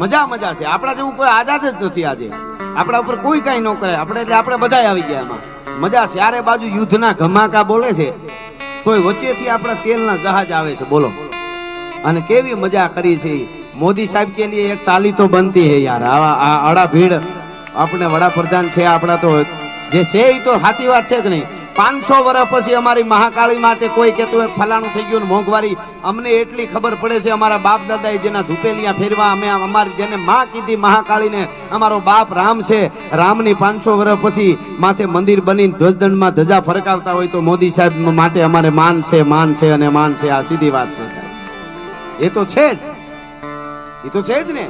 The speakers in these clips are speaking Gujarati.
મજા મજા છે. આપણા જેવું કોઈ આઝાદ જ નથી આજે. આપણા ઉપર કોઈ કઈ ન કરે આપણે, એટલે આપણે બધા આવી ગયા એમાં. મજા છે. ચારે બાજુ યુદ્ધના ધમાકા બોલે છે, તોય વચ્ચેથી આપણા તેલના જહાજ આવે છે. બોલો, અને કેવી મજા કરી છે. મોદી સાહેબ કે લીએ એક તાલી તો બનતી હે યાર. આવા આડા ભીડ આપણે વડાપ્રધાન છે આપણા, તો જે છે એ તો સાચી વાત છે કે નહીં. 500 વર્ષ પછી અમારી મહાકાળી માટે કોઈ કહેતું હોય ફલાણું થઈ ગયું મોંઘવારી. અમને એટલી ખબર પડે છે, અમારા બાપ દાદાએ જેના ધૂપેલિયા ફેરવા, અમે અમારી જેને માં કીધી મહાકાળીને, અમારો બાપ રામ છે. રામની 500 વર્ષ પછી માથે મંદિર બનીને ધ્વજદંડમાં ધજા ફરકાવતા હોય તો મોદી સાહેબ માટે અમારે માન છે, માન છે અને માન છે. આ સીધી વાત છે. એ તો છે જ, એ તો છે જ ને.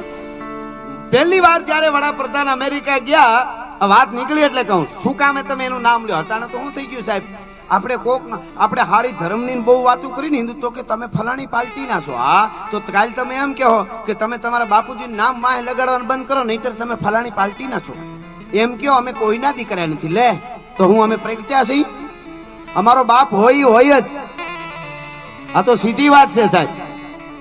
પહેલી વાર જયારે વડાપ્રધાન અમેરિકા ગયા, વાત નીકળી એટલે કહું, શું કામે તમે એનું નામ લ્યો? હટાણે તો શું થઈ ગયું સાહેબ? આપણે કોક આપણે હારી ધર્મની બહુ વાતો કરીને હિન્દુત્વ કે તમે ફલાણી પાર્ટી ના છો. હા, તો કાલ તમે એમ કહો કે તમે તમારા બાપુજીનું નામ માહે લગાડવાનું બંધ કરો, નહીતર તમે ફલાણી પાર્ટી ના છો એમ કહો. અમે કોઈના દીકરા નથી. લે તો હું અમે પ્રગટ્યા છીએ? અમારો બાપ હોય જ. આ તો સીધી વાત છે સાહેબ.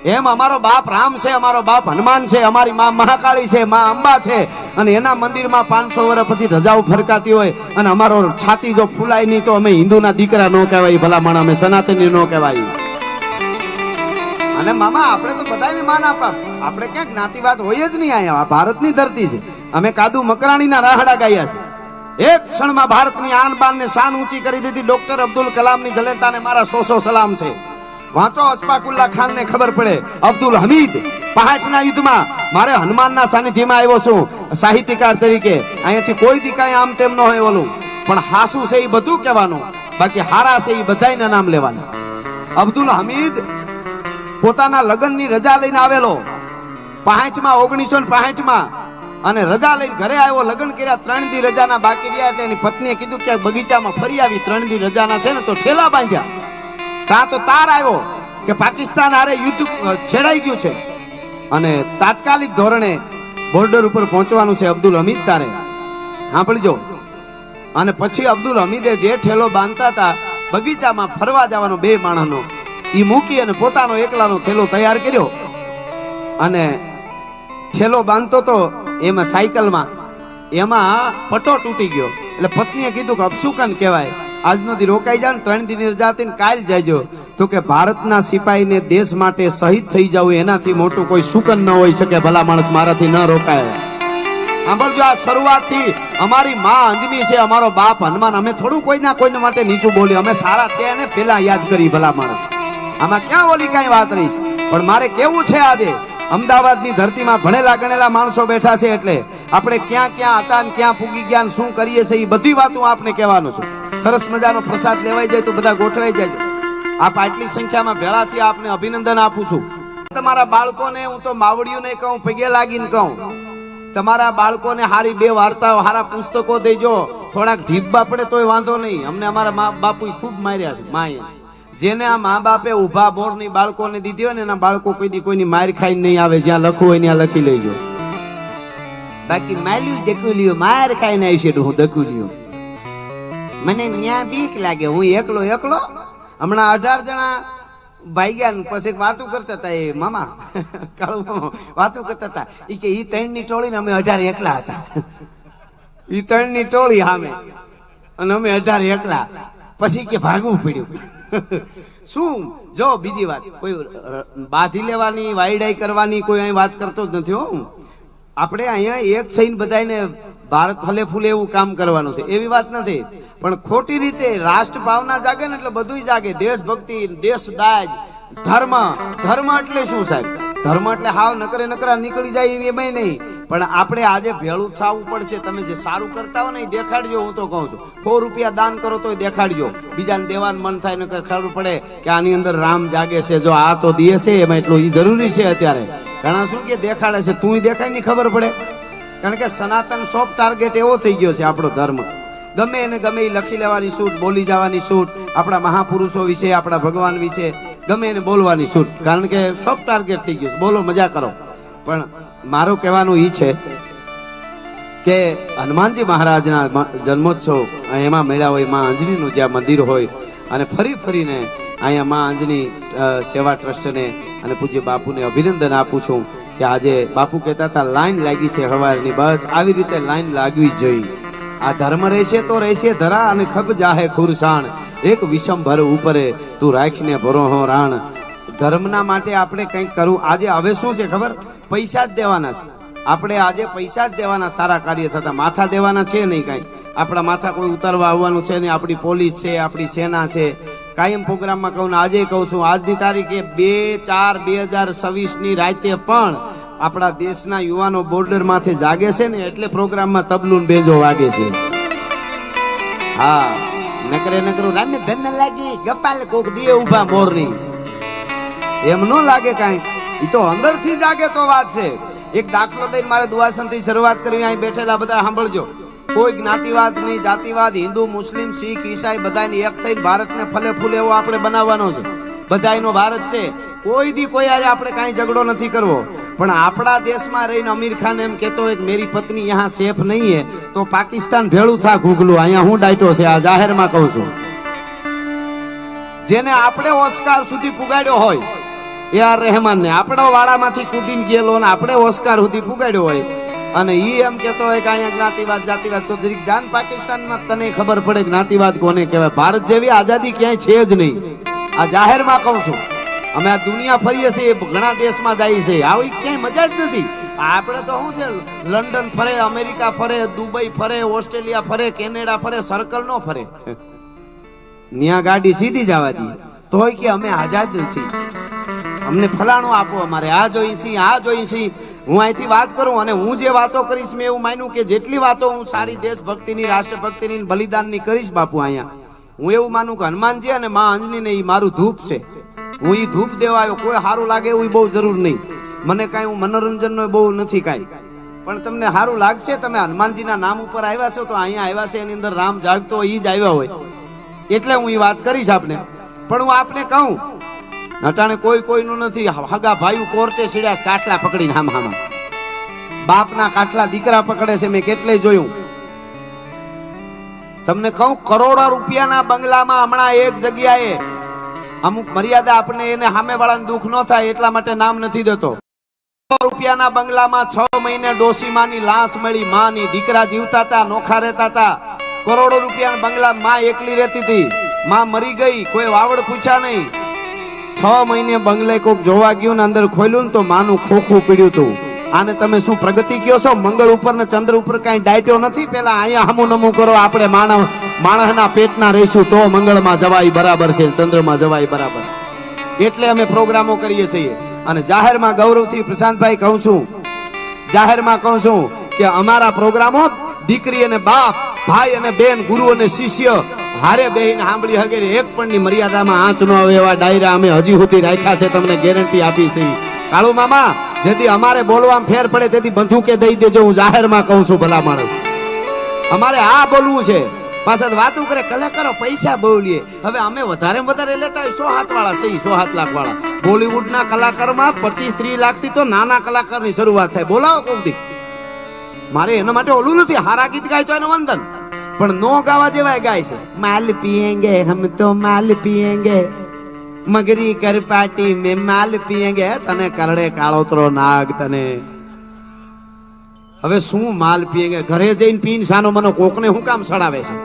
એમ અમારો બાપ રામ છે, અમારો બાપ હનુમાન છે, અમારી માં મહાકાળી છે, માં અંબા છે, અને એના મંદિરમાં 500 વર્ષ પછી ધજાઓ ફરકાતી હોય અને અમારો છાતી જો ફૂલાય નહીં તો અમે હિન્દુના દીકરા ન કહેવાય ભલામણ, અમે સનાતની ન કહેવાય. અને મામા આપણે તો બધાને માન આપા, આપણે ક્યાંક જ્ઞાતિવાદ હોય જ નહીં. અહીંયા ભારતની ધરતી છે. અમે કાદુ મકરાણીના રાહડા ગાયા છે. એક ક્ષણમાં ભારતની આન બાન ને શાન ઊંચી કરી દીધી. ડોક્ટર અબ્દુલ કલામની જલેતાને મારા 100 સલામ છે. વાંચો અશફાકુલ્લા ખાન ને ખબર પડે. અબ્દુલ હમીદ પહાચના યુદ્ધમાં મારે હનુમાનના સાનિધ્યમાં આવ્યો છું સાહિત્યકાર તરીકે. અહીંયાથી કોઈ દી કાંઈ આમ તેમ ન હોય ઓલું, પણ હાસુ છે એ બધું કહેવાનું, બાકી હારા છે એ બધાયના નામ લેવાના. અબ્દુલ હમીદ પોતાના લગ્નની રજા લઈને આવેલો 1965 અને રજા લઈને ઘરે આવ્યો. લગ્ન કર્યા, 3 દી રજાના બાકી રહ્યા એટલે એની પત્નીએ કીધું કે બગીચામાં ફરી આવી, 3 દી રજાના છે ને, તો ઠેલા બાંધ્યા. ત્યાં તો તાર આવ્યો કે પાકિસ્તાન હારે યુદ્ધ છેડાઈ ગયું છે અને તાત્કાલિક ધોરણે બોર્ડર ઉપર પહોંચવાનું છે અબ્દુલ હમીદ તારે. સાંભળજો. અને પછી અબ્દુલ હમીદે જે ઠેલો બાંધતા હતા બગીચામાં ફરવા જવાનો 2 માણસનો, એ મૂકી અને પોતાનો એકલાનો થેલો તૈયાર કર્યો. અને થેલો બાંધતો તો એમાં સાયકલમાં, એમાં પટો તૂટી ગયો. એટલે પત્નીએ કીધું કે અપસુકન કહેવાય, આજનો દી રોકાઈ જાવ ને, 3 દી રજા હતી ને કાલ જાયજો. તો કે ભારતના સિપાહીને દેશ માટે શહીદ થઈ જવું એનાથી મોટું કોઈ સુકન ન હોઈ શકે. ભલા માણસ મારાથી ન રોકાય. સાંભળજો, આ શરૂઆતથી અમારી માં અંજની છે, અમારો બાપ હનુમાન. અમે થોડું કોઈના માટે નીચું બોલ્યું. અમે સારા થયા ને પેલા યાદ કરી. ભલા માણસ આમાં ક્યાં ઓલી કઈ વાત રહી? પણ મારે કેવું છે, આજે અમદાવાદની ધરતીમાં ભણેલા ગણેલા માણસો બેઠા છે, એટલે આપણે ક્યાં ક્યાં હતા ને ક્યાં પૂગી ગયા શું કરીએ છીએ એ બધી વાતો આપણે કહેવાનું છું. સરસ મજાનો પ્રસાદ લેવાઈ જાય તો બધા ગોઠવાઈ જાય. આપ આટલી સંખ્યામાં ભેળાથી આપને અભિનંદન આપું છું. તમારા બાળકોને હું તો માવડિયું નહીં કહું, પગે લાગીને કહું, તમારા બાળકોને હારી 2 વાર્તાઓ, હારા પુસ્તકો દેજો. થોડાક ઢીબા પડે તોય વાંધો નહીં. અમને અમારા મા બાપુ ખૂબ માર્યા છે. માએ જેને આ મા બાપે ઉભા બોરની બાળકોને દીધી હોય ને, એના બાળકો કોઈ દી કોઈની માર ખાઈને નહીં આવે. જ્યાં લખવું હોય ત્યાં લખી લેજો. બાકી માલ્યું દકુલ્યું માર ખાઈને આવી છે હું દકુલ્યું. મને ન્યા બીક લાગે. હું એકલો હમણાં 18 જણા ભાઈ ગયા ને પછી વાતું કરતા હતા. એ મામા કાળુ વાતું કરતા હતા. એ કે ઈ 3ની ટોળી ને અમે 18 એકલા હતા. ઈ 3ની ટોળી સામે અને અમે 18 એકલા. પછી કે ભાગવું પડ્યું. શું જો બીજી વાત, કોઈ બાંધી લેવાની વાયડાઈ કરવાની કોઈ અહીં વાત કરતો જ નથી. હું આપણે અહીંયા એક થઈને બધાને ભારત ફલે ફૂલે એવું કામ કરવાનું છે, એવી વાત નથી. પણ ખોટી રીતે રાષ્ટ્ર ભાવના જાગે ને એટલે બધું જાગે. દેશભક્તિ, દેશદાજ, ધર્મ એટલે શું સાહેબ? ધર્મ એટલે હાવ નકરા નીકળી જાય એમાં નહીં. પણ આપણે આજે ભેળું થવું પડશે. તમે જે સારું કરતા હો ને એ દેખાડજો. હું તો કહું છું 100 રૂપિયા દાન કરો તો દેખાડજો. બીજાને દેવાનું મન થાય નકર ખબર પડે કે આની અંદર રામ જાગે છે. જો આ તો દે છે એમાં એટલું એ જરૂરી છે. અત્યારે ઘણા શું કે દેખાડે છે, તું દેખાય ની ખબર પડે. કારણ કે સનાતન સોફ્ટ ટાર્ગેટ એવો થઈ ગયો છે. આપણો ધર્મ ગમે એને ગમે એ લખી લેવાની છૂટ, બોલી જવાની છૂટ, આપણા મહાપુરુષો વિશે, આપણા ભગવાન વિશે ગમે એને બોલવાની છૂટ. કારણ કે સોફ્ટ ટાર્ગેટ થઈ ગયું છે. બોલો, મજા કરો. પણ મારું કહેવાનું એ છે કે હનુમાનજી મહારાજના જન્મોત્સવ એમાં મેળા હોય, માં અંજનીનું જ્યાં મંદિર હોય, અને ફરીને અહીંયા માં અંજની સેવા ટ્રસ્ટને અને પૂજ્ય બાપુને અભિનંદન આપું છું કે આજે બાપુ કહેતા હતા લાઈન લાગી છે હવારની, બસ આવી રીતે લાઈન લાગવી જ જોઈએ. આ ધર્મ રહેશે તો રહેશે ધરા અને ખબ જાહે ખુરસાણ, એક વિષમ ભર ઉપરે તું રાખીને ભરોહો રાણ. ધર્મના માટે આપણે કંઈક કરવું. આજે હવે શું છે ખબર, પૈસા જ દેવાના છે આપણે, આજે પૈસા જ દેવાના સારા કાર્ય થતા, માથા દેવાના છે નહીં કાંઈ. આપણા માથા કોઈ ઉતારવા આવવાનું છે નહીં. આપણી પોલીસ છે, આપણી સેના છે. કાયમ પ્રોગ્રામમાં કહું ને આજે કહું છું, આજની તારીખે 2/4/2026 રાતે પણ આપણા દેશના યુવાનો બોર્ડર માથે જાગે છે ને એટલે પ્રોગ્રામમાં તબલું બેજો વાગે છે. હા, નકરું રામે ધન લાગી ગપાલ કોક દીએ ઉભા મોરની, એમ નો લાગે કાંઈ. એ તો અંદરથી જાગે તો વાત છે. એક દાખલો દઈને મારે દુઆસનથી શરૂઆત કરવી. અહીં બેઠેલા બધા સાંભળજો. કોઈ જ્ઞાતિવાદ નહીં, જાતિવાદ, હિન્દુ, મુસ્લિમ, શીખ, ઈસાઈ બધાની એક થઈને ભારતને ફલે ફૂલે એવો આપણે બનાવવાનો છે. બધાયનો ભારત છે. કોઈ દી કોઈ આરે આપણે કાંઈ ઝઘડો નથી કરવો. પણ આપણા દેશમાં રહીને અમીર ખાન એમ કહેતો હોય કે મેરી પત્ની યહાં સેફ નહીં હે, તો પાકિસ્તાન ભેળું થા ઘૂગલું. અહીંયા હું ડાયટો છે, આ જાહેરમાં કહું છું. જેને આપણે ઓસ્કાર સુધી પુગાડ્યો હોય એ આર રહેમાનને, આપણો વાળામાંથી કૂદીને ગયેલો ને આપણે ઓસ્કાર સુધી પુગાડ્યો હોય, અને ઈ એમ કેતો હોય કે અહીંયા જ્ઞાતિવાદ જાતિવાદ, તો જરીક જાન પાકિસ્તાનમાં તને ખબર પડે જ્ઞાતિવાદ કોને કહેવાય. ભારત જેવી આઝાદી ક્યાંય છે જ નહીં. આ જાહેરમાં કહું છું. અમે આ દુનિયા ફરીએ છીએ, ઘણા દેશમાં જઈએ છીએ, આવી ક્યાંય મજા જ નથી. આપણે તો શું છે, લંડન ફરે, અમેરિકા ફરે, દુબઈ ફરે, ઓસ્ટ્રેલિયા ફરે, કેનેડા ફરે, સર્કલ નો ફરે. ન્યા ગાડી સીધી જવા દઈએ તો હોય કે અમે આઝાદ નથી, અમને ફલાણું આપો, અમારે આ જોઈ છી, આ જોઈ છી. હું અહીંથી વાત કરું અને હું જે વાતો કરીશ મેં એવું માન્યું કે જેટલી વાતો હું સારી દેશભક્તિની, રાષ્ટ્રભક્તિની, બલિદાનની કરીશ બાપુ અહીંયા, હું એવું માનું કે હનુમાનજી અને માં અંજની ને એ મારું ધૂપ છે. હું એ ધૂપ દેવા આવ્યો. કોઈ સારું લાગે એવું બહુ જરૂર નહીં. મને કાંઈ હું મનોરંજનનો બહુ નથી કાંઈ, પણ તમને સારું લાગશે. તમે હનુમાનજીના નામ ઉપર આવ્યા છો તો અહીંયા આવ્યા છે, એની અંદર રામ જાગતો હોય એ જ આવ્યા હોય, એટલે હું એ વાત કરીશ આપને. પણ હું આપને કહું, નટાણે કોઈ કોઈનું નથી. હગા ભાઈ કોર્ટે સીડ્યા કાટલા પકડીને હામાં, બાપના કાટલા દીકરા પકડે છે. મેં કેટલે જોયું. તમને કહું, કરોડો રૂપિયાના બંગલામાં હમણાં એક જગ્યાએ અમુક મર્યાદા આપણને એને સામે વાળાને દુઃખ ન થાય એટલા માટે નામ નથી દેતો. રૂપિયાના બંગલામાં 6 મહિને ડોસીમાની લાશ મળી. માની દીકરા જીવતા હતા, નોખા રહેતા હતા. કરોડો રૂપિયાના બંગલા માં એકલી રહેતી હતી. માં મરી ગઈ, કોઈ વાવડ પૂછ્યા નહીં. 6 મહિને બંગલે કોક જોવા ગયું ને અંદર ખોલ્યું ને તો માનું ખોખું પીડ્યું હતું. આને તમે શું પ્રગતિ કયો છો? મંગળ ઉપર ને ચંદ્ર ઉપર કઈ ડાયટો નથી. પેલા અહીંયા હમું નમું કરો. આપણે માણસના પેટના રહીશું તો મંગળમાં જવાય બરાબર છે, ચંદ્રમાં જવાય બરાબર છે. એટલે અમે પ્રોગ્રામો કરીએ છીએ. અને જાહેરમાં ગૌરવથી પ્રશાંતભાઈ કહું છું, જાહેરમાં કહું છું કે અમારા પ્રોગ્રામો દીકરી અને બાપ, ભાઈ અને બેન, ગુરુ અને શિષ્ય હારે બેહીને સાંભળી હગે. એક પણની મર્યાદામાં આંચ ન આવે એવા ડાયરા અમે હજી સુધી રાખ્યા છે. તમને ગેરંટી આપી છે. કાળુ મામા, જેથી અમારે બોલવામાં ફેર પડે તેથી બંદૂકે દઈ દેજો. હું જાહેરમાં કહું છું, ભલા માણસ, અમારે આ બોલવું છે. પાછા વાતું કરે કલાકારો પૈસા બોલીએ. હવે અમે વધારે લેતા હોય 100 હાથ વાળા છે, 100 હાથ લાખ વાળા. બોલીવુડના કલાકારમાં 25-30 લાખથી તો નાના કલાકારની શરૂઆત થાય. બોલાવો કોક દી. મારે એના માટે ઓલું નથી, હારા ગીત ગાય તો એનું વંદન, પણ નો ગાવા જેવાય ગાય છે. માલ પીએંગે હમ તો માલ પીએંગે, મગરી કર પાર્ટી મે માલ પીએંગે. તને કરડે કાળોતરો નાગ તને. હવે શું માલ પીએંગે? ઘરે જઈને પીને સાનો મનો કોકને હું કામ સડાવે છે?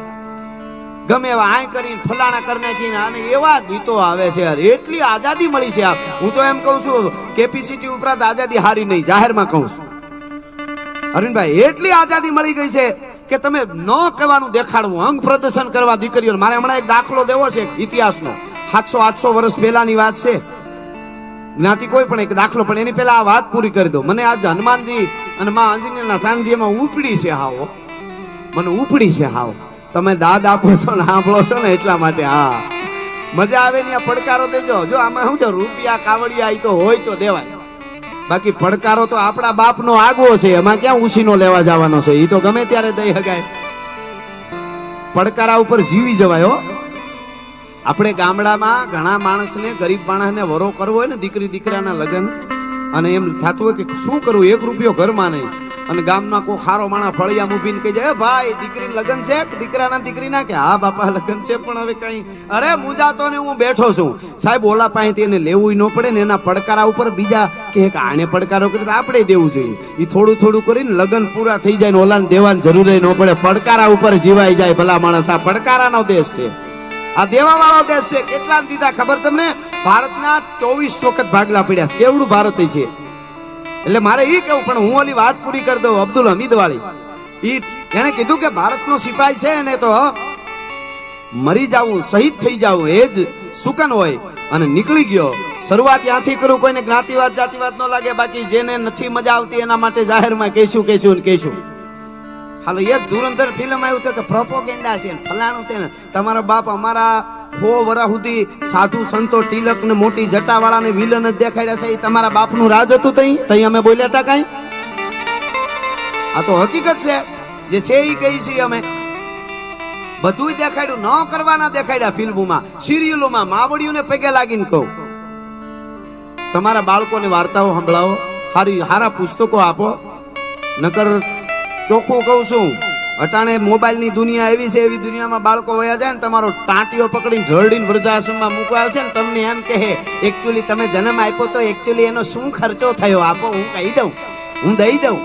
ગમે એવા આય કરીને ફલાણા કરી નાખીને અને એવા ગીતો આવે છે યાર. એટલી આઝાદી મળી છે. હું તો એમ કહું છું, કેપેસિટી ઉપરાંત આઝાદી હારી નહીં. જાહેરમાં કહું છું અરવિંદભાઈ, એટલી આઝાદી મળી ગઈ છે કે તમે ન કહેવાનું દેખાડવું, અંગ પ્રદર્શન કરવા દીકરીઓ. મારે હમણાં એક દાખલો દેવો છે ઇતિહાસનો. 700-800 વર્ષ પહેલાની વાત છે. જ્ઞાતિ કોઈ પણ એક દાખલો, પણ એની પહેલા આ વાત પૂરી કરી દો. મને આજ હનુમાનજી અને માં અંજનીના સાનિધ્યમાં ઉપડી છે હાવ, મને ઉપડી છે હાવ. તમે દાદ આપો છો ને સાંભળો છો ને એટલા માટે. હા, મજા આવે ને. પડકારો દેજો. જો આમાં શું છે, રૂપિયા કાવડિયા એ તો હોય તો દેવાય, બાકી પડકારો તો આપણા બાપનો આગવો છે. એમાં ક્યાં ઉછીનો લેવા જવાનો છે? એ તો ગમે ત્યારે દઈ હગાય. પડકારા ઉપર જીવી જવાય. હો, આપણે ગામડામાં ઘણા માણસને, ગરીબ માણસને વરો કરવો હોય ને, દીકરી દીકરાના લગ્ન, અને એમ થતું હોય કે શું કરવું, 1 રૂપિયો ઘરમાં નહીં. અને ગામના કોઈ ખારો માણા ફળિયા મૂકીને કહી જાય, ભાઈ દીકરી લગ્ન છે દીકરાના દીકરીના, કે હા બાપા લગ્ન છે પણ હવે કઈ, અરે મુંજાતો ને હું બેઠો છું. સાહેબ ઓલા પાસેથી એને લેવું ન પડે ને, એના પડકારા ઉપર બીજા કે આને પડકારો કરે તો આપણે દેવું જોઈએ. એ થોડું થોડું કરીને લગ્ન પૂરા થઈ જાય ને ઓલાને દેવાની જરૂર ન પડે. પડકારા ઉપર જીવાઈ જાય ભલા માણસ. આ પડકારાનો દેશ છે, આ દેવા વાળો દેશ છે. કેટલા દીધા ખબર તમને? ભારતના 24 વખત ભાગલા પડ્યા છે. કેવડું ભારત છે. એટલે મારે એ કેવું, પણ હું ઓલી વાત પૂરી કરી દઉં. અબ્દુલ હમીદ વાળી એને કીધું કે ભારતનો સિપાહી છે ને તો મરી જાવું, શહીદ થઈ જાવું એ જ સુકન હોય. અને નીકળી ગયો. શરૂઆત ત્યાંથી કરું. કોઈને જ્ઞાતિવાદ જાતિવાદ ન લાગે, બાકી જેને નથી મજા આવતી એના માટે જાહેરમાં કહીશું. હાલો એક ધુરંધર ફિલ્મ આવ્યું તો કે પ્રોપોગેન્ડા છે ફલાણું છે ને, તમારા બાપ અમારા 100 વર્ષ સુધી સાધુ સંતો તિલક ને મોટી જટા વાળા ને વિલન જ દેખાડ્યા છે. એ તમારા બાપનું રાજ હતું તઈ અમે બોલ્યા હતા કઈ? આ તો હકીકત છે, જે છે એ કહી છીએ અમે. બધું દેખાડ્યું, ન કરવાના દેખાડ્યા ફિલ્મોમાં, સિરિયલોમાં, માવડીઓને પગે લાગીને કહું. તમારા બાળકોને વાર્તાઓ સંભળાવો, હારા પુસ્તકો આપો. નકર ચોખ્ખું કહું છું, અટાણે મોબાઈલની દુનિયા એવી છે, એવી દુનિયામાં બાળકો વયા જાય ને તમારો ટાંટીઓ પકડીને ઢળડીને વૃદ્ધાશ્રમમાં મૂકવા આવે છે ને, તમને એમ કહે એકચ્યુઅલી તમે જન્મ આપ્યો તો એકચ્યુઅલી એનો શું ખર્ચો થયો આપો, હું કહી દઉં, હું દઈ દઉં.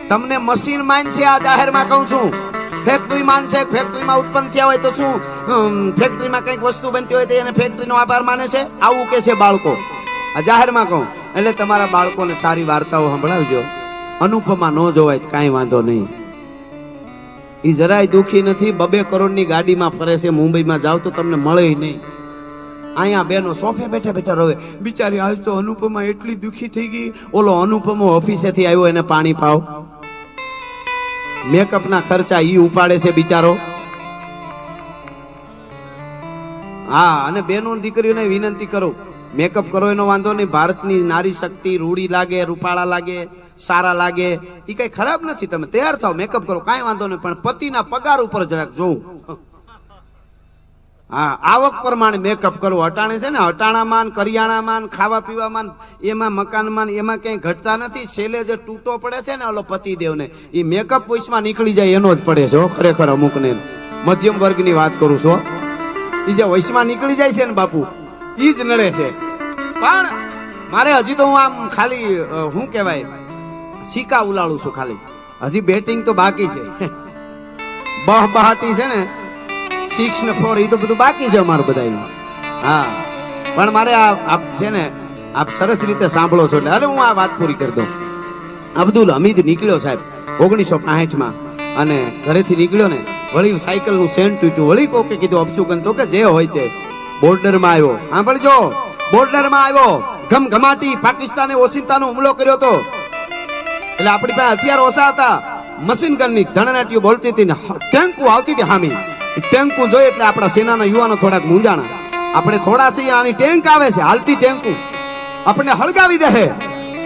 તમને મશીન માન છે આ જાહેરમાં કહું છું. ફેક્ટરી માન છે, ફેક્ટરીમાં ઉત્પન્ન થયા હોય તો શું ફેક્ટરીમાં કંઈક વસ્તુ બનતી હોય તો એને ફેક્ટરીનો આભાર માને છે, આવું કે છે બાળકો. આ જાહેરમાં કહું. એટલે તમારા બાળકોને સારી વાર્તાઓ સંભળાવજો. અનુપમા ન જોવાય કાંઈ વાંધો નહીં. એ જરાય દુખી નથી. 2 કરોડની ગાડીમાં ફરે છે. મુંબઈમાં જાવ તો તમને મળે નહીં. અહીંયા બેનો સોફે બેઠા બેઠા રોવે. બિચારી આજ તો અનુપમા એટલી દુખી થઈ ગઈ. ઓલો અનુપમો ઓફિસેથી આવ્યો, એને પાણી પાવ. મેકઅપના ખર્ચા ઈ ઉપાડે છે બિચારો. હા, અને બેનો દીકરીઓને વિનંતી કરું, મેકઅપ કરો એનો વાંધો નહીં. ભારતની નારી શક્તિ રૂડી લાગે, રૂપાળા લાગે, સારા લાગે, એ કઈ ખરાબ નથી. તમે તૈયાર થાવ, મેકઅપ કરો, કાંઈ વાંધો નહીં. પણ પતિના પગાર ઉપર જરાક જોવું. હા, આવક પ્રમાણે મેકઅપ કરવો. અટાણે છે ને, અટાણામાં, કરિયાણામાં, ખાવા પીવામાં, એમાં મકાનમાં, એમાં કઈ ઘટતા નથી. છેલ્લે જે તૂટો પડે છે ને ઓલો પતિદેવને, એ મેકઅપ પોઈસમાં નીકળી જાય એનો જ પડે છે ખરેખર. અમુકને મધ્યમ વર્ગની વાત કરું છું. એ જે વૈશમાં નીકળી જાય છે ને બાપુ, ઈ જ નડે છે. પણ મારે હજી તો હું આમ ખાલી શું કહેવાય સિક્કા ઉલાડું છું ખાલી. હજી બેટિંગ તો બાકી છે. બહાટી છે ને 6 ને 4 એ તો બધું બાકી છે અમારું બધાનું. હા, પણ મારે આપ છે ને, આપ સરસ રીતે સાંભળો છો એટલે હવે હું આ વાત પૂરી કરી દઉં. અબ્દુલ હમીદ નીકળ્યો સાહેબ 1965માં, અને ઘરેથી નીકળ્યો ને, વળી સાયકલનું સેન્ટ તૂટ્યું. વળી કોકે કીધું અપસુકન તો કે જે હોય તે. બોર્ડરમાં આવ્યો, સાંભળજો, બોર્ડરમાં આવ્યો. ઘમઘમાટી પાકિસ્તાને ઓસિંતાનો હુમલો કર્યો હતો. એટલે આપણી પાસે હથિયાર ઓછા હતા. મશીન ગનની ધણનાટીઓ બોલતી હતી ને ટેન્કો આવતી હતી હામી. ટેન્કો જોઈ એટલે આપણા સેનાના યુવાનો થોડાક મૂંઝાણા. આપણે થોડા છીએ, આની ટેન્ક આવે છે, હાલતી ટેન્કો આપણને હળગાવી દે.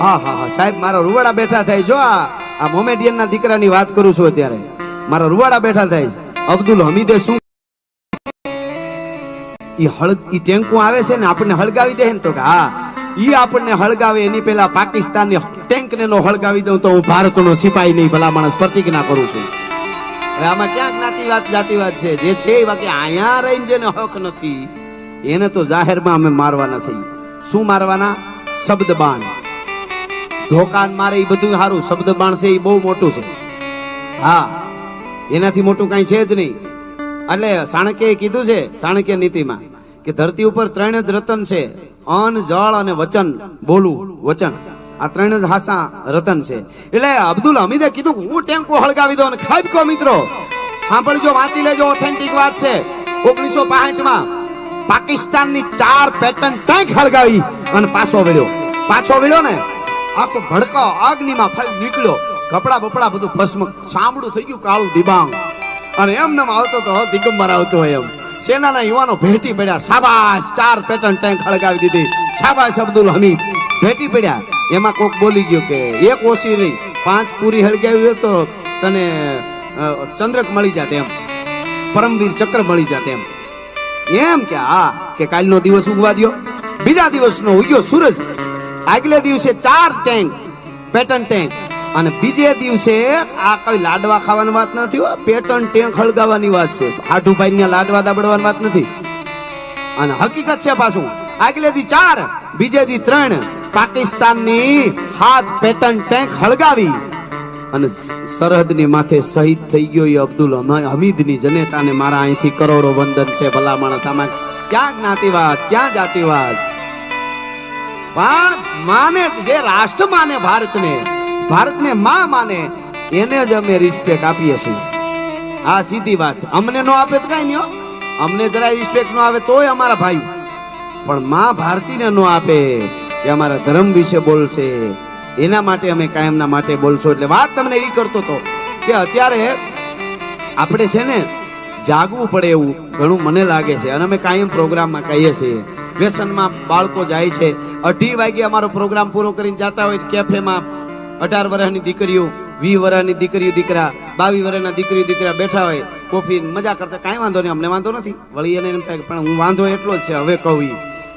હા હા હા સાહેબ, મારા રૂવાડા બેઠા થાય. જો આ મોમેડિયન ના દીકરાની વાત કરું છું અત્યારે. મારા રૂવાડા બેઠા થાય. અબ્દુલ હમીદે શું ઈ ટેન્કો આવે છે ને આપણને હળગાવી દે ને, તો કે હા, ઈ આપણને હળગાવે એની પેલા પાકિસ્તાનની ટેન્કને નો હળગાવી દઉં તો હું ભારતનો સિપાહી નહીં ભલા માણસ પ્રતિજ્ઞા કરું છું. હવે આમાં ક્યાં જ્ઞાતિવાદ જાતિવાદ છે? જે છે એ બાકી અહીંયા રહીને જેને હક નથી એને તો જાહેરમાં અમે મારવાના છીએ. શું મારવાના? શબ્દ બાણ. ધોકાન મારે એ બધું સારું, શબ્દ બાણ છે એ બહુ મોટું છે. હા, એનાથી મોટું કઈ છે જ નહીં. એટલે ચાણક્યએ કીધું છે ચાણક્ય નીતિમાં કે ધરતી ઉપર 3 જ રતન છે: અન્ન, જળ અને વચન. બોલવું, વચન, આ 3 જ હાસા રતન છે. એટલે અબ્દુલ હમીદે કીધું હું ટેન્કો હળગાવી દઉં. અને ખાબકો મિત્રો સાંભળજો, વાંચી લેજો, ઓથેન્ટિક વાત છે. 1965માં પાકિસ્તાનની 4 પેટર્ન ટેન્ક હળગાવી અને પાછો વળ્યો ને, આખો ભડકો અગ્નિમાં નીકળ્યો. કપડા બપડા બધું ભસ્મ, ચામડું થઈ ગયું કાળું ડિબાંગ. અને એમને આવતો તો દિગંબર આવતો હોય એમ. સેનાના યુવાનો ભેટી પડ્યા. શાબાશ, 4 પેટર્ન ટેન્ક હળગાવી દીધી. શાબાશ અબ્દુલ હમીદ. ભેટી પડ્યા. એમાં કોક બોલી ગયો કે એક ઓછી રહી, 5 પૂરી હળગાવી હોય તો તને ચંદ્રક મળી જાત, એમ પરમવીર ચક્ર મળી જાત. એમ કે હા, કે કાલનો દિવસ ઉગવા દો. બીજા દિવસનો ઉગ્યો સૂરજ. આગલે દિવસે 4 ટેન્ક, પેટર્ન ટેન્ક. અને બીજે દિવસે આ કઈ લાડવા ખાવાની વાત નથી હો, પેટર્ન ટેંક હળગાવવાની વાત છે. હાઠુભાઈ ને લાડવા દાબડવાની વાત નથી. અને હકીકત છે પાછું આગલે દી 4 બીજે દી 3 પાકિસ્તાનની 7 પેટર્ન ટેંક હળગાવી અને સરહદની માથે શહીદ થઈ ગયો એ અબ્દુલ હમીદની જનેતાને મારા અહીંથી કરોડો વંદન છે. ભલા માણસ, આમાં ક્યાં જ્ઞાતિવાદ, ક્યાં જાતિવાદ? પણ માને જે રાષ્ટ્ર માને, ભારતને માં માને, એને જ અમે રિસ્પેક્ટ આપીએ છીએ. આ સીધી વાત છે. અમને નો આપે તો કઈ નહીં હો, અમને જરાય રિસ્પેક્ટ નો આવે તોય અમારા ભાઈ, પણ માં ભારતીને નો આપે કે અમારા ધર્મ વિશે બોલશે, એના માટે અમે કાયમના માટે બોલશો. એટલે વાત તમને એ કરતો હતો કે અત્યારે આપણે છે ને જાગવું પડે એવું ઘણું મને લાગે છે. અને અમે કાયમ પ્રોગ્રામમાં કહીએ છીએ, વ્યસનમાં બાળકો જાય છે, 2:30 વાગે અમારો પ્રોગ્રામ પૂરો કરીને જતા હોય કેફેમાં 18 વર્ષની દીકરીઓ, 20 વર્ષની દીકરીઓ દીકરા, 22 વર્ષના દીકરીઓ દીકરા બેઠા હોય, કોફી મજા કરતા. કાંઈ વાંધો નહીં, અમને વાંધો નથી. વળી એને એમ થાય પણ હું વાંધો એટલો જ છે. હવે કહું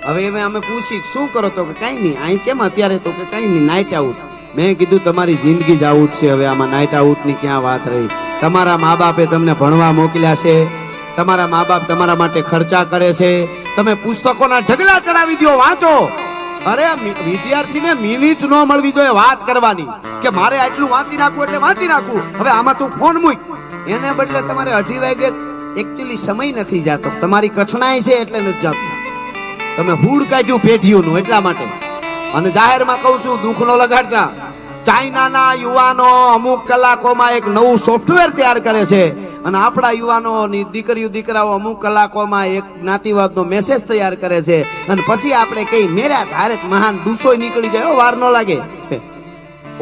હવે અમે પૂછી શું કરો તો કે કાંઈ નહીં, અહીં કેમ અત્યારે તો કે કાંઈ નહીં, નાઇટ આઉટ. મેં કીધું તમારી જિંદગી જ આઉટ છે, હવે આમાં નાઇટ આઉટની ક્યાં વાત રહી? તમારા મા બાપે તમને ભણવા મોકલ્યા છે, તમારા મા બાપ તમારા માટે ખર્ચા કરે છે, તમે પુસ્તકોના ઢગલા ચડાવી દો, વાંચો. અરે વિદ્યાર્થીને મિનિટ ન મળવી જોઈએ વાત કરવાની કે મારે આટલું વાંચી નાખવું એટલે વાંચી નાખવું. હવે આમાં તું ફોન મૂક, એને બદલે તમારે 2:30 વાગે એકચ્યુઅલી સમય નથી જતો, તમારી કઠણાઈ છે એટલે નથી જતું. તમે હૂડ કાઢ્યું પેઢીઓનું એટલા માટે. અને જાહેરમાં કહું છું, દુઃખ નો લગાડતા. ચાઇનાના યુવાનો અમુક કલાકોમાં એક નવું સોફ્ટવેર તૈયાર કરે છે અને આપણા યુવાનોની દીકરીઓ દીકરાઓ અમુક કલાકોમાં એક જ્ઞાતિવાદનો મેસેજ તૈયાર કરે છે. અને પછી આપણે કઈ મેરા ધારે મહાન ડૂસોય નીકળી જાય, વાર ન લાગે.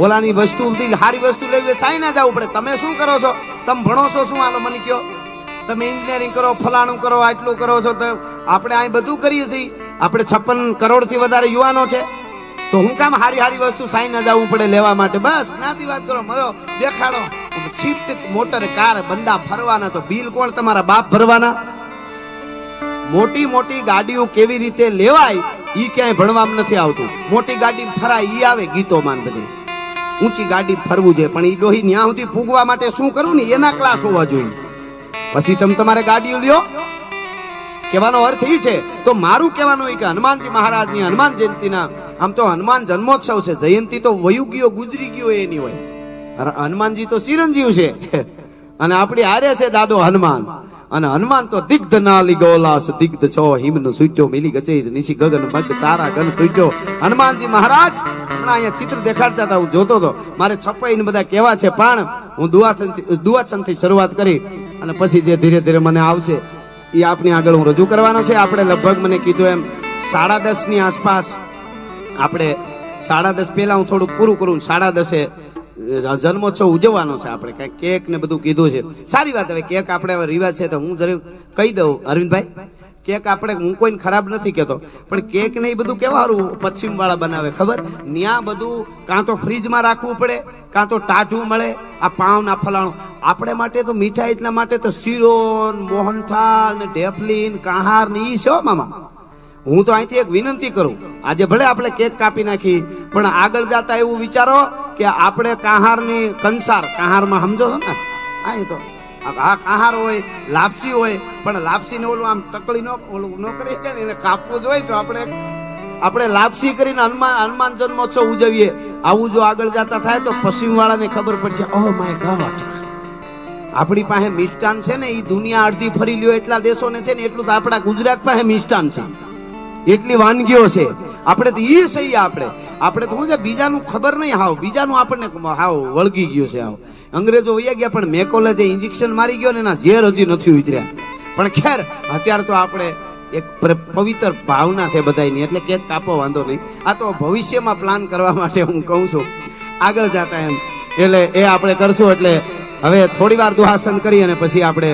ઓલાની વસ્તુ સારી વસ્તુ લેવી ચાઇના જવું પડે. તમે શું કરો છો? તમે ભણો છો શું? આનો મને કયો. તમે એન્જિનિયરિંગ કરો, ફલાણું કરો, આટલું કરો છો. તો આપણે અહીં બધું કરીએ છીએ. આપણે 56 કરોડથી વધારે યુવાનો છે, તો હું કામ હારી વસ્તુ સાઈન જવું પડે લેવા માટે? બસ જ્ઞાતિવાદ કરો, મજો દેખાડો. સ્વિફ્ટ મોટર કાર બંદા ફરવાના, તો બિલ કોણ? તમારા બાપ ભરવાના. મોટી મોટી ગાડીઓ કેવી રીતે લેવાય ઈ ક્યાંય ભણવામાં નથી આવતું. મોટી ગાડી ફરાય ઈ આવે ગીતોમાં બધે. ઊંચી ગાડી ફરવું છે, પણ ઈ ડોહી ન્યા સુધી પૂગવા માટે શું કરવું ને એના ક્લાસ હોવા જોઈએ. પછી તમે તમારે ગાડીઓ લ્યો. કહેવાનો અર્થ એ છે, તો મારું કહેવાનું એ કે હનુમાનજી મહારાજની હનુમાન જયંતિના, આમ તો હનુમાન જન્મોત્સવ છે, જયંતિ તો વયું ગયો ગુજરી ગયો એની હોય. હનુમાનજી તો ચિરંજીવ છે અને આપણી હારે છે દાદો હનુમાન. અને હનુમાન તો દિગ્ધ ના લીગોલાસ દિગ્ધ છો હિમનો સૂટ્યો મિલી ગચે નિશી ગગન મગ તારા ગન તૂટ્યો. હનુમાનજી મહારાજ હમણાં અહીંયા ચિત્ર દેખાડતા હતા, હું જોતો હતો. મારે છપાઈને બધા કેવા છે, પણ હું દુઆછંદથી શરૂઆત કરી અને પછી જે ધીરે ધીરે મને આવશે એ આપની આગળ હું રજૂ કરવાનો છે. આપણે લગભગ મને કીધું એમ 10:30 ની આસપાસ, આપણે 10:30 પહેલા હું થોડુંક પૂરું કરું. 10:30 જન્મોત્સવ ઉજવવાનો છે. આપણે કઈ કેક ને બધું કીધું છે, સારી વાત. હવે કેક આપણે રિવાજ છે તો હું જરી કહી દઉં અરવિંદભાઈ, કેક આપણે, હું કોઈને ખરાબ નથી કહેતો, પણ કેક ને એ બધું કેવા સારું પશ્ચિમ વાળા બનાવે ખબર? ત્યાં બધું કાં તો ફ્રીજમાં રાખવું પડે, કાં તો ટાઢું મળે. આ પાઉં ના ફલાણું. આપણે માટે તો મીઠાઈ એટલા માટે તો શીરો, મોહનથાળ ને ઢેફલી ને કાહાર ને ઈ છે મામા. હું તો અહીંથી એક વિનંતી કરું, આજે ભલે આપણે કેક કાપી નાખી, પણ આગળ જતા એવું વિચારો કે આપણે કાહારની કંસાર, કાહારમાં સમજો છો ને, અહીં તો આ કાહાર હોય, લાપસી હોય, પણ લાપસી ને ઓલું આમ તકડી ઓલું ન કરી શકે ને, એને કાપવું જ હોય તો આપણે લાપસી કરીને હનુમાન જન્મોત્સવ ઉજવીએ. આવું જો આગળ જતા થાય તો પશ્ચિમ વાળાને ખબર પડશે, ઓહ માય ગોડ, આપણી પાસે મિષ્ટાન છે ને એ દુનિયા અડધી ફરી લ્યો એટલા દેશો ને છે ને, એટલું તો આપણા ગુજરાત પાસે મિષ્ટાન છે, એટલી વાનગીઓ છે. આપણે તો ઈ સહી, આપણે તો શું છે, બીજાનું ખબર નહીં, હાવ બીજાનું આપણને હાવ વળગી ગયું છે. હાવ અંગ્રેજો વયા ગયા, પણ મેકોલે જે ઇન્જેક્શન મારી ગયો ને એના ઝેર હજી નથી ઉતર્યા. પણ ખેર અત્યારે તો આપણે એક પવિત્ર ભાવના છે બધાની, એટલે કેક કાપો વાંધો નહીં. આ તો ભવિષ્યમાં પ્લાન કરવા માટે હું કહું છું, આગળ જતા એમ. એટલે એ આપણે કરશું. એટલે હવે થોડી વાર દુહાસન કરી અને પછી આપણે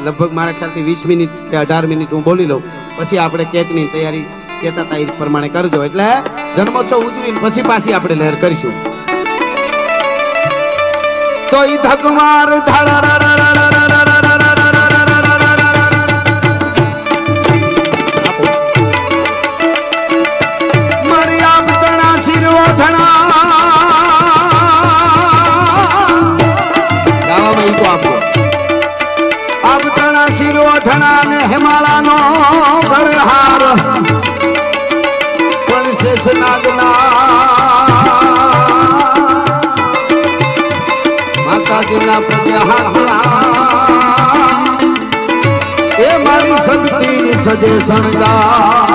લગભગ મારા ખ્યાલથી 20 મિનિટ કે 18 મિનિટ હું બોલી લઉં, પછી આપણે કેકની તૈયારી કહેતા હતા એ પ્રમાણે કરજો. એટલે જન્મોત્સવ ઉજવીને પછી પાછી આપણે લહેર કરીશું. તો ઈ ધકમાર મળી આપતણા શિરવો ધણા માળાનો ગળહાર પણ શેષ નાગના માતાજીના પગે હાથણા એ મારી શક્તિ સજે શણગા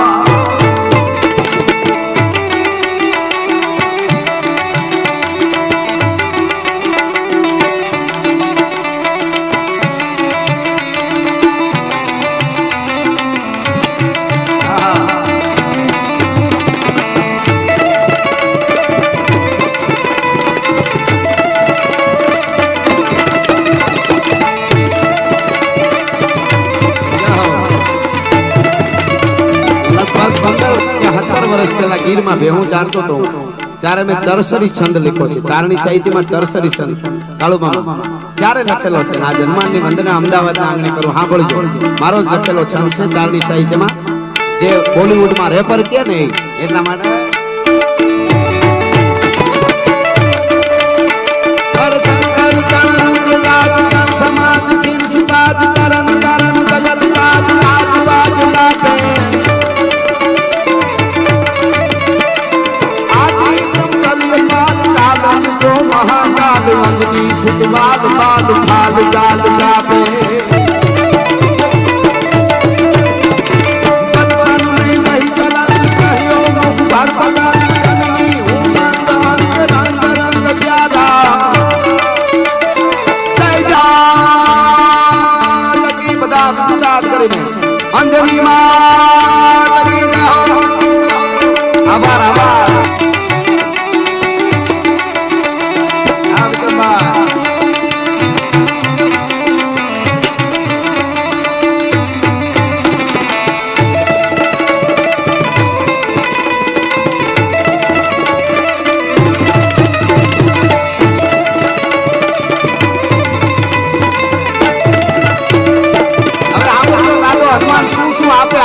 ગીરમાં ભેહું ચારતો હતો ત્યારે મેં ચરસરી છંદ લખ્યો છે. ચારણી સાહિત્યમાં ચરસરી છંદ કાળુમામા ત્યારે લખેલો છે. આ જન્માનની વંદના અમદાવાદના આંગણે કરું સાંભળજો. મારો જ લખેલો છંદ છે ચારણી સાહિત્યમાં, જે બોલિવૂડમાં રેપર કે ને એટલા માટે સમાજ સિંહ સુતાજ તરણ તરણ જગત તાજ આજ બાજ લાપે महाकाल वंदनी सुतवाद बाद फाल जाल जापे बचपन में दही सलंग कहियो मुख भर पतंग जननी उमंग अंग रंग रंग प्यारा जय जागी बदा चाद કરીને અંજની માં લગી જાઓ આભાર આભાર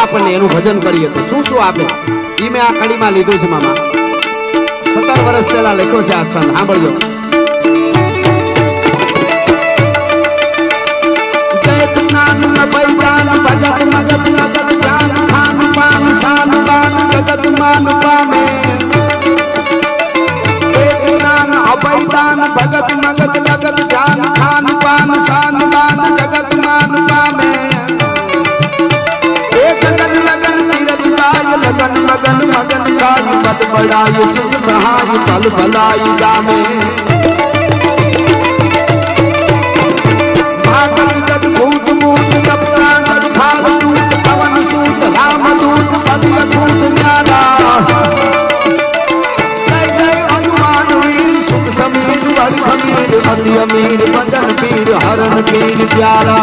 આપણને એનું ભજન કરીએ તો શું શું આપે ઈ મેં આ કડીમાં લીધું છે મામા. 17 વર્ષ પહેલા લખ્યો છે આ છંદ, સાંભળજો. જ્ઞાન બૈદાન ભગત મગત નગત જાન ખાન પાન શાન બાન જગત માન પામે જ્ઞાન અબૈદાન ભગત મગત નગત જાન ખાન પાન શાન બાન જગત માન પામે लगन मगन मगन काय पद बढ़ाई सुख सहाय पल भलाई जामे भागत जग भूत मूत कपड़ा जग भाग टूट पवन सूत राम दूत पद अकूट न्यारा जय जय हनुमान वीर सुख समीर बड़ खमीर अति अमीर भजन पीर हरण पीर प्यारा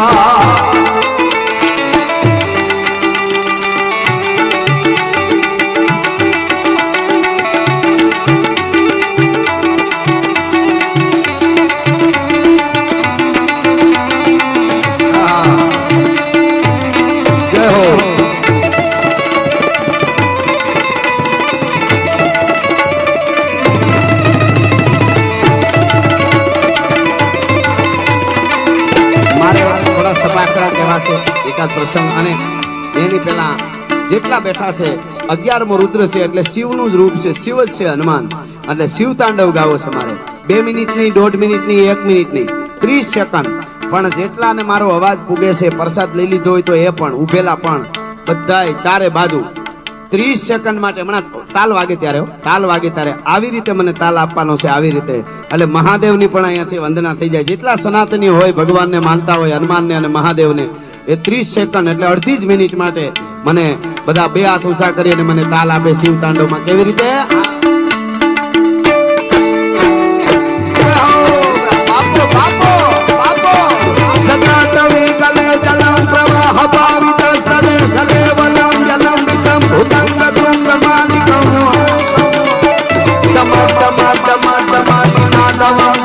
એકાદ પ્રસંગ અને એની પેલા જેટલા બેઠા છે 11મો રુદ્ર છે એટલે શિવનું જ રૂપ છે, શિવ જ છે હનુમાન, એટલે શિવ તાંડવ ગાવો છે મારે. 2 મિનિટની 1.5 મિનિટની 1 મિનિટની 30 સેકન્ડ પણ જેટલાને મારો અવાજ પૂગે છે, પ્રસાદ લઈ લીધો હોય તો એ પણ ઉભેલા પણ બધાય ચારે બાજુ 30 સેકન્ડ માટે હમણાં તાલ વાગે ત્યારે આવી રીતે મને તાલ આપવાનો છે, આવી રીતે. એટલે મહાદેવની પણ અહીંયાથી વંદના થઈ જાય. જેટલા સનાતની હોય, ભગવાનને માનતા હોય, હનુમાનને અને મહાદેવને, એ 30 સેકન્ડ એટલે અડધી જ મિનિટ માટે મને બધા 2 હાથ ઊંચા કરી અને મને તાલ આપે શિવ તાંડવમાં. કેવી રીતે?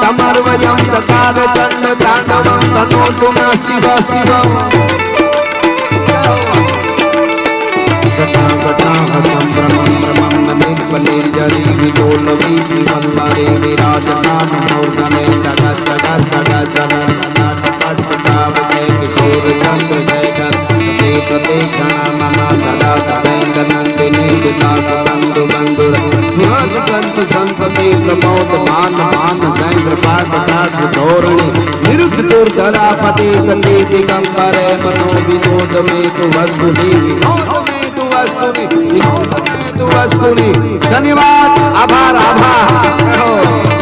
तमर्वयं चकार चंड तांडवं तनोतु न शिव शिवं सटाकटाह संभ्रमं भ्रमं नमेत्पलेर्जरी विलोलवी विवल्लरे विराजमान मौर्गमे जगत् जगत् जगत् जगत् किशोर चंद्रशेखर देव कते क्षणा मम तदा तदेन्द्र नंदिनी विलास बंधु बंधुर निवत कंत संपति प्रमोद मान मान सैंद्र पाट काक्ष धोरणी निरुद्ध दुर्धरापति गति दिगंबरे मनो विनोद में तु वस्तुनि विनोद में तु वस्तुनि विनोद में तु वस्तुनि। धन्यवाद आभार आभार।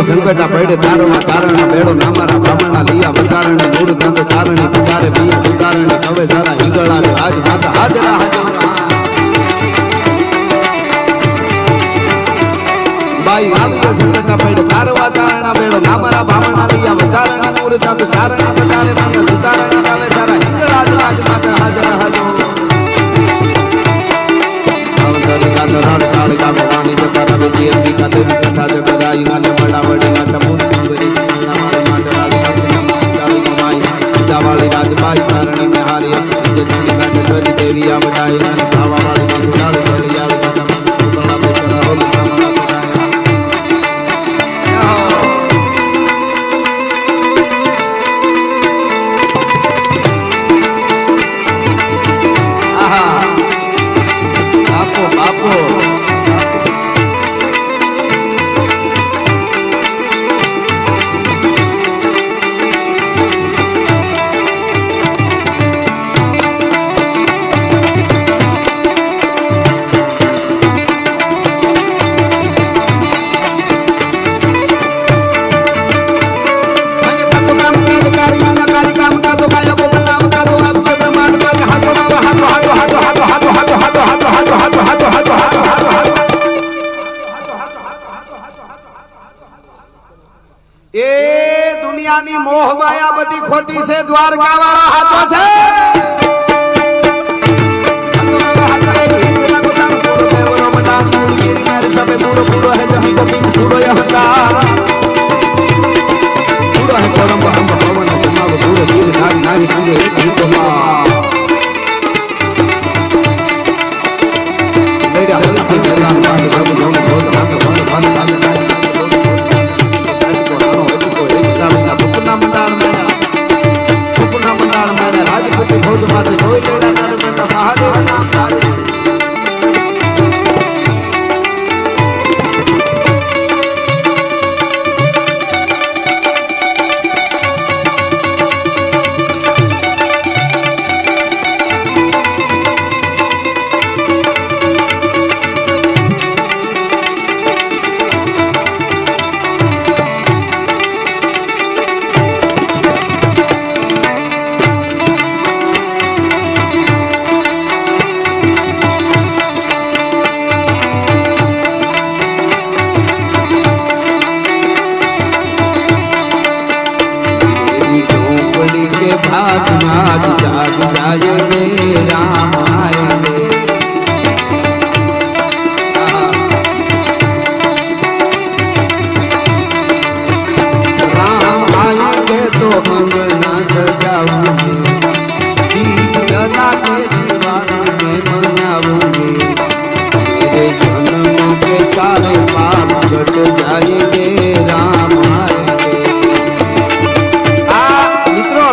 संकटा पड़े तारणा तारणा बेड़ो नामारा ब्राह्मणा लिया वतारणे मूड दंत तारणी पुकारे पिया सुतारणी कवे सारा हिंगळा आज माता हाजरा हाजरा बाई आवियो संकटा पड़े तारवा तारणा बेड़ो नामारा ब्राह्मणा लिया वतारणे मूड दंत तारणी पुकारे पिया सुतारणी कवे सारा हिंगळा आज माता हाजरा हाजरा राण काल का भवानी जतारा विजय अंबिका देवी कथा जगदाई गाने बड़ा बड़ी माता मुंडी गरी नामारे माता राजकाली कमाई जावाली राजबाई तारणी में हारी जय चंडी गाने गरी देवी आवडाई गाने भावा वाली सुनाल गली याद कदम सुतला बेचरा हो नामा मोह माया बदी खोटी से द्वारका वाला हाथों से मंगल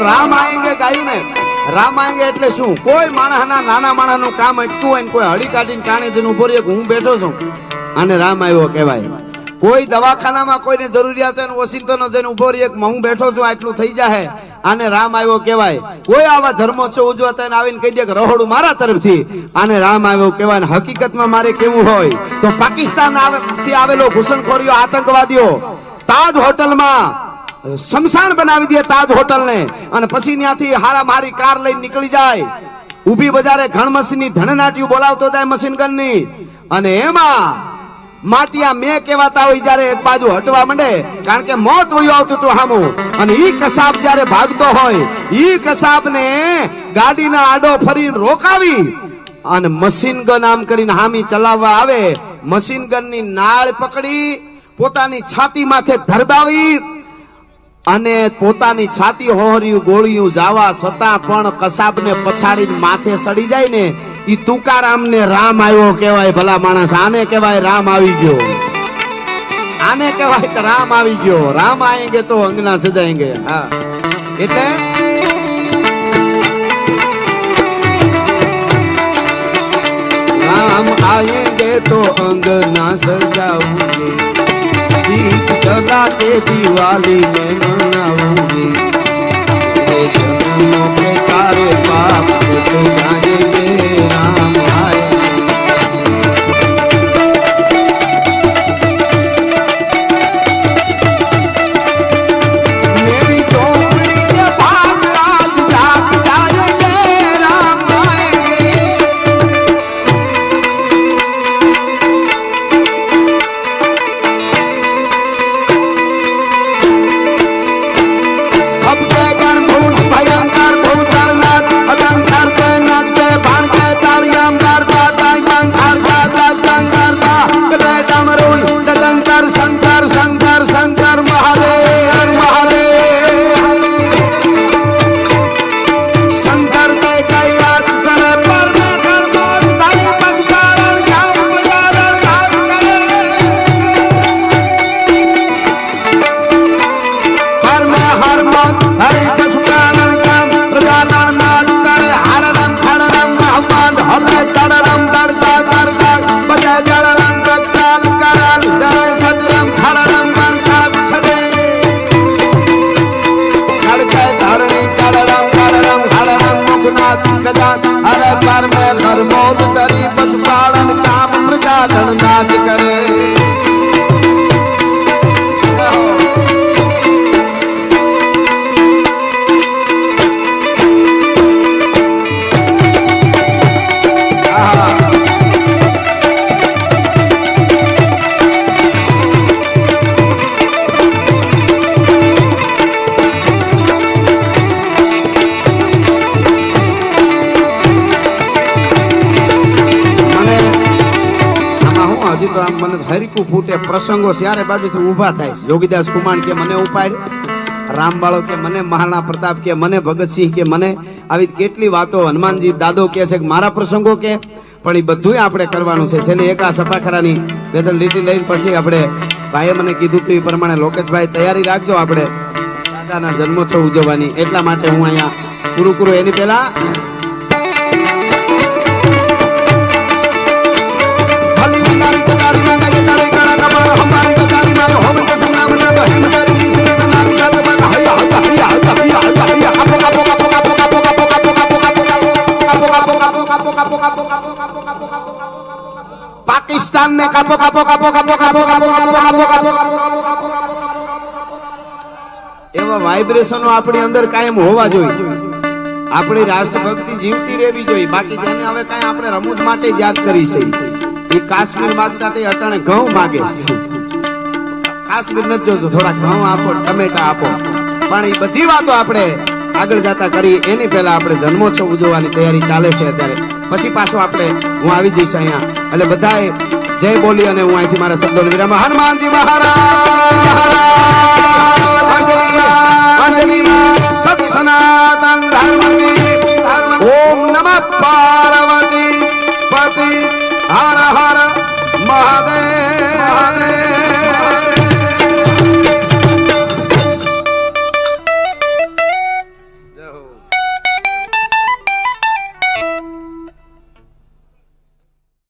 રામ આએંગે ગાયું ને, રામ આએંગે એટલે શું? કોઈ માણસના નાના માણસનું કામ અટક્યું હોય ને કોઈ હળી કાઢીને ટાણે જઈને ઉભો રહે કે હું બેઠો છું, આને રામ આવ્યો કહેવાય. કોઈ દવાખાનામાં કોઈને જરૂરિયાત હોય ને વોશિંગ્ટન જઈને ઉભો રહે કે હું બેઠો છું આટલું થઈ જાય, આને રામ આવ્યો કહેવાય. કોઈ આવા ધર્મોત્સવ ઉજવતા ને આવીને કહી દે કે રહોડું મારા તરફથી, આને રામ આવ્યો કહેવાય. હકીકતમાં મારે કેવું હોય તો પાકિસ્તાન થી આવેલો ઘૂસણખોરીઓ આતંકવાદીઓ તાજ હોટલમાં શમશાન બનાવી દે, તાજ હોટલ ને, અને પછી ત્યાંથી હારા મારી કાર લઈને નીકળી જાય, ઊભી બજારે ઘણમસીની ધણનાટ્યું બોલાવતો જાય મશીન ગન ની, અને એમાં માટિયા મેં કહેવાતા હોય જયારે એક બાજુ હટવા માંડે, કારણ કે મોત વયું આવતું હતું હામું, અને ઈ કસાબ જયારે ભાગતો હોય ઈ કસાબ ને ગાડીના આડો ફરીને રોકાવી અને મશીન ગન આમ કરીને હામી ચલાવવા આવે, મશીન ગન ની નાળ પકડી પોતાની છાતી માથે ધરબાવી અને પોતાની છાતી હોહર્યું ગોળિયું જાવા છતાં પણ કસાબને પછાડીને માથે સડી જાય ને, ઈ તુકારામ ને રામ આવ્યો કહેવાય. ભલા માણસ, આને કહેવાય રામ આવી ગયો, આને કહેવાય કે રામ આવી ગયો. રામ આएंगे તો અંગના સજાएंगे. હા, એટલે રામ आएंगे तो अंगना सजाऊंगे, दीप जला के दिवाली में मनाऊंगी, मेरे जन्मों के सारे पाप तो जाएंगे, राम आएंगे. मेरी झोपड़ी के भाग आज जाग जाएंगे, राम आएंगे. अब के गणभूत भयंकर भूतनाथ अदंकर के नाचे भान के तालियां मारता दाइमन खारता दंकर का करे डमरुल दंकर शंकर शंकर शंकर महादेव महादेव. शंकर दे कैलाश चले पर में खरमार धारी पचकारण जाम बजारण घाट करे, पर में हर मौत हरि पचकारण जाम प्रजारण नाट करे, हररम खड़रम महमद हले तड़रम दड़ता करता बजे जड़रम तत्काल करल जरे सजरम खड़रम गणसाद छदे कड़के धरणी कड़रम कड़रम खड़रम मुखनाथ गजात अरे पर में खरमोद तरी पचकारण काम प्रजारण नाच करे. હજી તો આમ મને હરીકું ફૂટે પ્રસંગો ચારે બાજુથી ઊભા થાય છે. યોગીદાસ કુમાર કે મને ઉપાડ, રામબાળો કે મને, મહારાણા પ્રતાપ કે મને, ભગતસિંહ કે મને, આવી કેટલી વાતો. હનુમાનજી દાદો કે છે કે મારા પ્રસંગો કે, પણ એ બધું આપણે કરવાનું છે. છેલ્લે એક આ સફાખરાની બે ત્રણ લીટી લઈને પછી આપણે ભાઈએ મને કીધું હતું એ પ્રમાણે લોકેશભાઈ તૈયારી રાખજો આપણે દાદાના જન્મોત્સવ ઉજવવાની. એટલા માટે હું અહીંયા પૂરું કરું. એની પહેલા પાકિસ્તાન ને કાપો કાપો કાપો કાપો કાપો કાપો કાપો કાપો કાપો. એવા વાઇબ્રેશનો આપણી અંદર કાયમ હોવા જોઈએ. આપણી રાષ્ટ્રભક્તિ જીવતી રહેવી જોઈએ. બાકી જેને હવે કાંઈ આપણે રમૂજ માટે જ યાદ કરી છે. એ કાશ્મીર માંગતા તે અટાણે ઘઉં માગે છે. કાશ્મીર નથી જોતું, થોડા ઘઉં આપો, ટમેટા આપો. પણ એ બધી વાતો આપણે આગળ જતા કરી. એની પહેલા આપણે જન્મોત્સવ ઉજવવાની તૈયારી ચાલે છે અત્યારે. પછી પાછો આપણે હું આવી જઈશ અહીંયા. એટલે બધાએ જય બોલી અને હું અહીંથી મારા શબ્દો વિરામ. હનુમાનજી મહારાજ સત સના